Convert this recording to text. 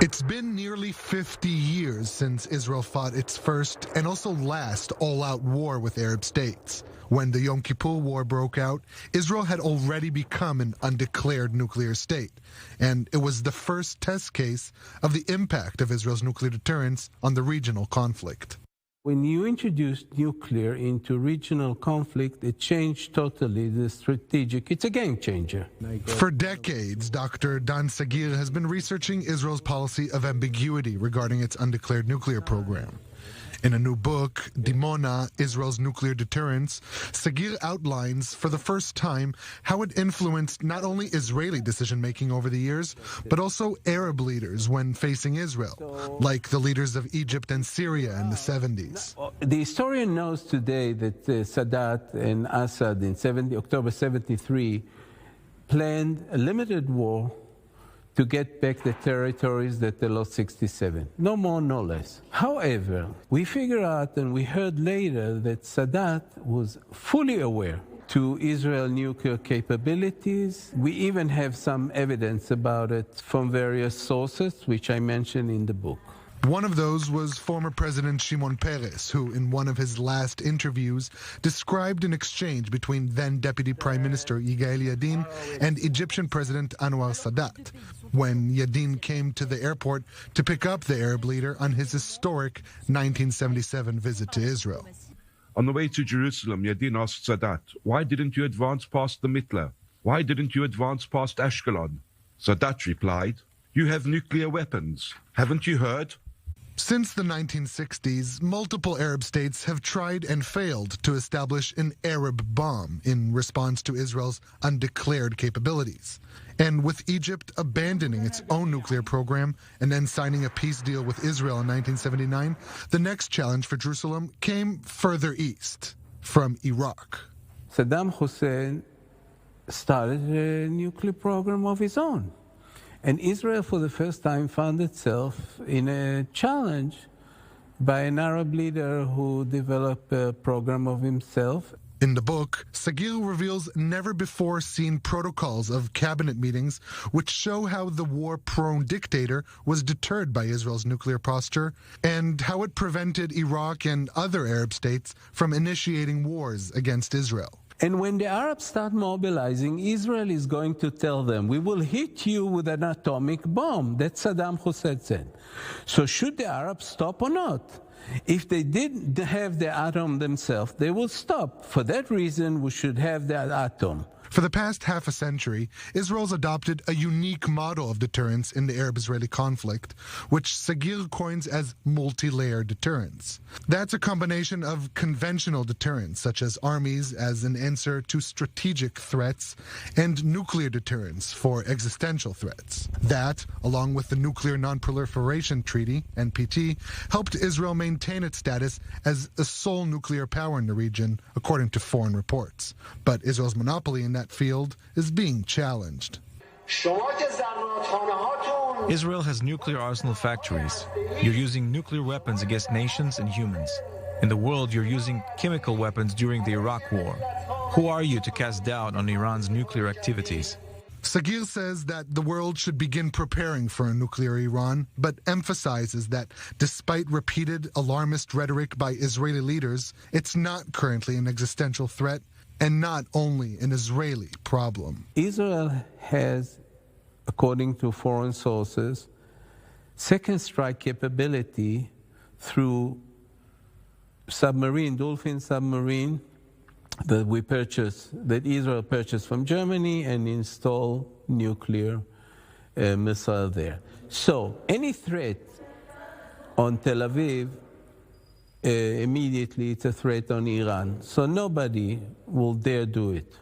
It's been nearly 50 years since Israel fought its first and also last all-out war with Arab states. When the Yom Kippur War broke out, Israel had already become an undeclared nuclear state, and it was the first test case of the impact of Israel's nuclear deterrence on the regional conflict. When you introduce nuclear into regional conflict, it changed totally the strategic. It's a game changer. For decades, Dr. Dan Sagir has been researching Israel's policy of ambiguity regarding its undeclared nuclear program. In a new book, Dimona, Israel's Nuclear Deterrence, Sagir outlines for the first time how it influenced not only Israeli decision-making over the years, but also Arab leaders when facing Israel, like the leaders of Egypt and Syria in the 70s. The historian knows today that Sadat and Assad in October 73 planned a limited war to get back the territories that they lost 67. No more, no less. However, we figure out and we heard later that Sadat was fully aware to Israel's nuclear capabilities. We even have some evidence about it from various sources, which I mentioned in the book. One of those was former President Shimon Peres, who in one of his last interviews described an exchange between then-Deputy Prime Minister Yigael Yadin and Egyptian President Anwar Sadat, when Yadin came to the airport to pick up the Arab leader on his historic 1977 visit to Israel. On the way to Jerusalem, Yadin asked Sadat, "Why didn't you advance past the Mitla? Why didn't you advance past Ashkelon?" Sadat replied, "You have nuclear weapons. Haven't you heard?" Since the 1960s, multiple Arab states have tried and failed to establish an Arab bomb in response to Israel's undeclared capabilities. And with Egypt abandoning its own nuclear program and then signing a peace deal with Israel in 1979, the next challenge for Jerusalem came further east, from Iraq. Saddam Hussein started a nuclear program of his own. And Israel, for the first time, found itself in a challenge by an Arab leader who developed a program of himself. In the book, Sagir reveals never-before-seen protocols of cabinet meetings which show how the war-prone dictator was deterred by Israel's nuclear posture and how it prevented Iraq and other Arab states from initiating wars against Israel. And when the Arabs start mobilizing, Israel is going to tell them, "We will hit you with an atomic bomb." That's Saddam Hussein said. So should the Arabs stop or not? If they didn't have the atom themselves, they will stop. For that reason, we should have that atom. For the past half a century, Israel's adopted a unique model of deterrence in the Arab-Israeli conflict, which Sagir coins as multi-layer deterrence. That's a combination of conventional deterrence, such as armies as an answer to strategic threats, and nuclear deterrence for existential threats. That, along with the Nuclear Non-Proliferation Treaty, NPT, helped Israel maintain its status as a sole nuclear power in the region, according to foreign reports. But Israel's monopoly in that field is being challenged. Israel has nuclear arsenal factories. You're using nuclear weapons against nations and humans. In the world, you're using chemical weapons during the Iraq War. Who are you to cast doubt on Iran's nuclear activities? Sagir says that the world should begin preparing for a nuclear Iran, but emphasizes that despite repeated alarmist rhetoric by Israeli leaders, it's not currently an existential threat and not only an Israeli problem. Israel has, according to foreign sources, second strike capability through submarine, Dolphin submarine, that Israel purchased from Germany and install nuclear missile there. So any threat on Tel Aviv, immediately it's a threat on Iran. So nobody will dare do it.